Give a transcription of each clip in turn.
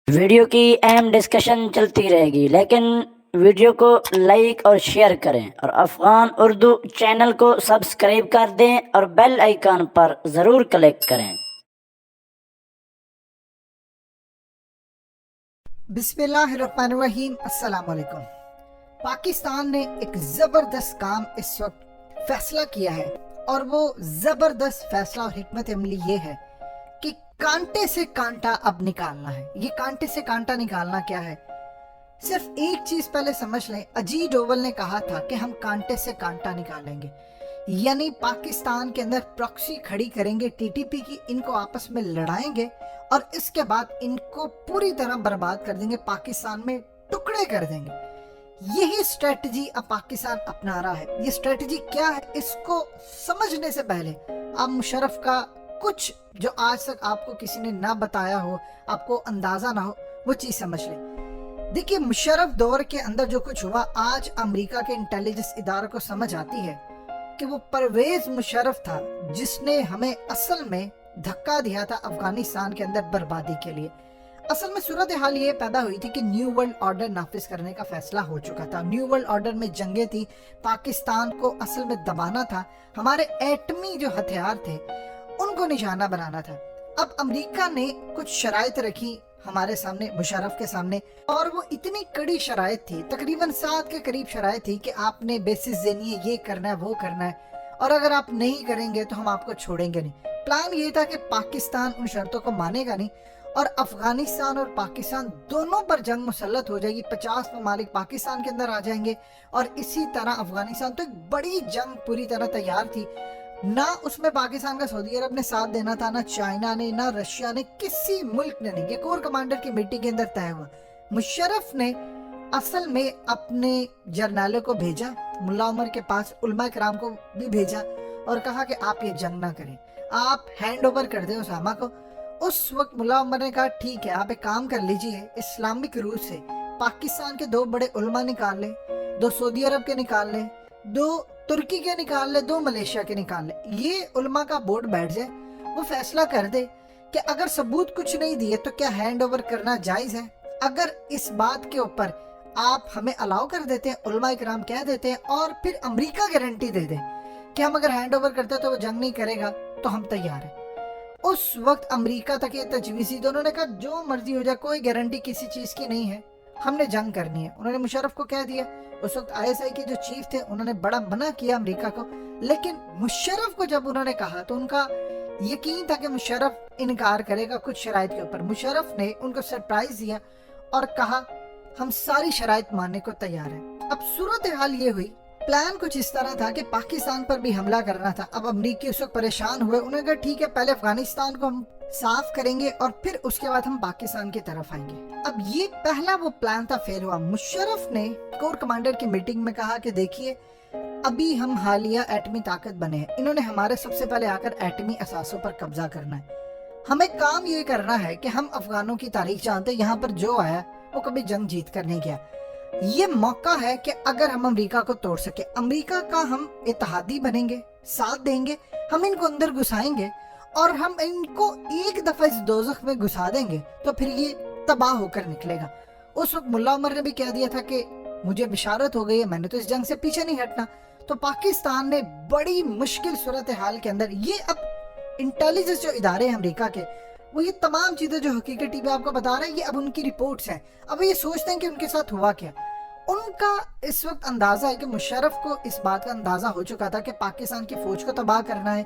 Video کی اہم discussion چلتی رہے گی، لیکن ویڈیو کو لائک اور شیئر کریں اور افغان اردو چینل کو سبسکرائب کر دیں اور بیل آئیکن پر ضرور کلک کریں۔ بسم اللہ الرحمن الرحیم۔ السلام علیکم۔ پاکستان نے ایک زبردست کام اس وقت فیصلہ کیا ہے، اور وہ زبردست فیصلہ اور حکمت عملی یہ ہے کہ کانٹے سے کانٹا اب نکالنا ہے۔ یہ کانٹے سے کانٹا نکالنا کیا ہے؟ صرف ایک چیز پہلے سمجھ لیں، اجیت ڈوول نے کہا تھا کہ ہم کانٹے سے کانٹا نکالیں گے، یعنی پاکستان کے اندر پراکسی کھڑی کریں گے ٹی ٹی پی کی، ان کو آپس میں لڑائیں گے اور اس کے بعد ان کو پوری طرح برباد کر دیں گے، پاکستان میں ٹکڑے کر دیں گے۔ یہی اسٹریٹجی اب پاکستان اپنا رہا ہے۔ یہ اسٹریٹجی کیا ہے، اس کو سمجھنے سے پہلے آپ مشرف کا کچھ جو آج تک آپ کو کسی نے نہ بتایا ہو، آپ کو اندازہ نہ ہو، وہ چیز سمجھ لیں۔ دیکھیے، مشرف دور کے اندر جو کچھ ہوا، آج امریکہ کے انٹیلیجنس اداروں کو سمجھ آتی ہے کہ وہ پرویز مشرف تھا جس نے ہمیں اصل میں دھکا دیا تھا افغانستان کے اندر بربادی کے لیے۔ اصل میں صورتحال یہ پیدا ہوئی تھی کہ نیو ورلڈ آرڈر نافذ کرنے کا فیصلہ ہو چکا تھا۔ نیو ورلڈ آرڈر میں جنگیں تھی، پاکستان کو اصل میں دبانا تھا، ہمارے ایٹمی جو ہتھیار تھے ان کو نشانہ بنانا تھا۔ اب امریکہ نے کچھ شرائط رکھی ہمارے سامنے، مشرف کے سامنے، اور وہ اتنی کڑی شرائط تھی، تقریباً 7 کے قریب شرائط تھی کہ آپ نے بیسس دینی ہے، یہ کرنا ہے، وہ کرنا ہے، اور اگر آپ نہیں کریں گے تو ہم آپ کو چھوڑیں گے نہیں۔ پلان یہ تھا کہ پاکستان ان شرطوں کو مانے گا نہیں، اور افغانستان اور پاکستان دونوں پر جنگ مسلط ہو جائے گی، 50 ممالک پاکستان کے اندر آ جائیں گے، اور اسی طرح افغانستان تو ایک بڑی جنگ پوری طرح تیار تھی۔ نہ اس میں پاکستان کا سعودی عرب نے ساتھ دینا تھا، نہ چائنا نے، نہ رشیا نے، کسی ملک نے نہیں۔ یہ کور کمانڈر کی میٹنگ کے اندر طے ہوا۔ مشرف نے اصل میں اپنے جرنیلوں کو بھیجا ملا عمر کے پاس، علماء کرام کو بھی بھیجا، اور کہا کہ آپ یہ جنگ نہ کریں، آپ ہینڈ اوور کر دیں اسامہ کو۔ اس وقت ملا عمر نے کہا ٹھیک ہے، آپ ایک کام کر لیجئے، اسلامک روٹ سے پاکستان کے 2 بڑے علماء نکال لیں، 2 سعودی عرب کے نکال لیں، 2 ترکی کے نکال لیں، 2 ملیشیا کے نکال لیں۔ یہ علماء کا بورڈ بیٹھ جائے، وہ فیصلہ کر دے کہ اگر ثبوت کچھ نہیں دیے تو کیا ہینڈ اوور کرنا جائز ہے۔ اگر اس بات کے اوپر آپ ہمیں الاؤ کر دیتے ہیں، علماء کرام کہہ دیتے ہیں، اور پھر امریکہ گارنٹی دے دیں کہ ہم اگر ہینڈ اوور کرتے تو وہ جنگ نہیں کرے گا، تو ہم تیار ہیں۔ اس وقت امریکہ تک یہ تجویز تھی، تو انہوں نے کہا جو مرضی ہو جائے، کوئی گارنٹی کسی چیز کی نہیں ہے، ہم نے جنگ کرنی ہے۔ انہوں نے مشرف کو کہہ دیا۔ اس وقت آئی ایس آئی کے جو چیف تھے انہوں نے بڑا منع کیا امریکہ کو، لیکن مشرف کو جب انہوں نے کہا تو ان کا یقین تھا کہ مشرف انکار کرے گا کچھ شرائط کے اوپر۔ مشرف نے ان کو سرپرائز دیا اور کہا ہم ساری شرائط ماننے کو تیار ہیں۔ اب صورتحال یہ ہوئی، پلان کچھ اس طرح تھا کہ پاکستان پر بھی حملہ کرنا تھا۔ اب امریکی اس وقت پریشان ہوئے، انہوں نے کہا ٹھیک ہے، پہلے افغانستان کو ہم صاف کریں گے اور پھر اس کے بعد ہم پاکستان کی طرف آئیں گے۔ اب یہ پہلا وہ پلان تھا، فیل ہوا۔ مشرف نے کور کمانڈر کی میٹنگ میں کہا کہ دیکھیے، ابھی ہم حالیہ ایٹمی طاقت بنے ہیں، انہوں نے ہمارے سب سے پہلے آ کر ایٹمی اثاثوں پر قبضہ کرنا ہے۔ ہمیں کام یہ کرنا ہے کہ ہم افغانوں کی تاریخ جانتے ہیں، یہاں پر جو آیا وہ کبھی جنگ جیت کر نہیں گیا۔ یہ موقع ہے کہ اگر ہم امریکہ کو توڑ سکے، امریکہ کا ہم اتحادی بنیں گے، ساتھ دیں گے، ہم ان کو اندر گھسائیں گے، اور ہم ان کو ایک دفعہ اس دوزخ میں گھسا دیں گے تو پھر یہ تباہ ہو کر نکلے گا۔ اس وقت ملا عمر نے بھی کہہ دیا تھا کہ مجھے بشارت ہو گئی ہے، میں نے تو اس جنگ سے پیچھے نہیں ہٹنا۔ تو پاکستان نے بڑی مشکل صورتحال کے اندر، یہ اب انٹیلیجنس جو ادارے ہیں امریکہ کے، وہ یہ تمام چیزیں جو حقیقت ٹی وی آپ کو بتا رہے ہیں، یہ اب ان کی رپورٹس ہیں۔ اب یہ سوچتے ہیں کہ ان کے ساتھ ہوا کیا۔ ان کا اس وقت اندازہ ہے کہ مشرف کو اس بات کا اندازہ ہو چکا تھا کہ پاکستان کی فوج کو تباہ کرنا ہے،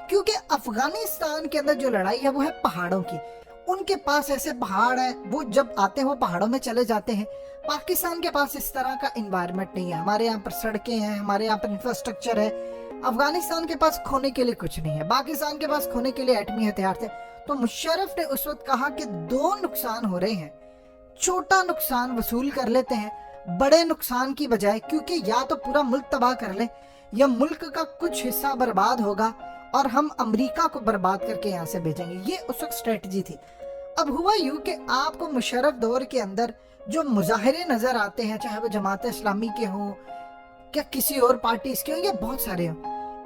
کیونکہ افغانستان کے اندر جو لڑائی ہے وہ ہے پہاڑوں کی۔ ان کے پاس ایسے پہاڑ ہیں، وہ جب آتے ہیں وہ پہاڑوں میں چلے جاتے ہیں۔ پاکستان کے پاس اس طرح کا انوائرمنٹ نہیں ہے، ہمارے یہاں پر سڑکیں ہیں، ہمارے یہاں پر انفراسٹرکچر ہے۔ افغانستان کے پاس کھونے کے لیے کچھ نہیں ہے، پاکستان کے پاس کھونے کے لیے ایٹمی ہتھیار تھے۔ تو مشرف نے اس وقت کہا کہ 2 نقصان ہو رہے ہیں، چھوٹا نقصان وصول کر لیتے ہیں بڑے نقصان کی بجائے، کیونکہ یا تو پورا ملک تباہ کر لیں یا ملک کا کچھ حصہ برباد ہوگا اور ہم امریکہ کو برباد کر کے یہاں سے بھیجیں گے۔ یہ اس وقت اسٹریٹجی تھی۔ اب ہوا یوں کہ آپ کو مشرف دور کے اندر جو مظاہرے نظر آتے ہیں، چاہے وہ جماعت اسلامی کے ہوں یا کسی اور پارٹیز کے ہوں یا بہت سارے ہوں،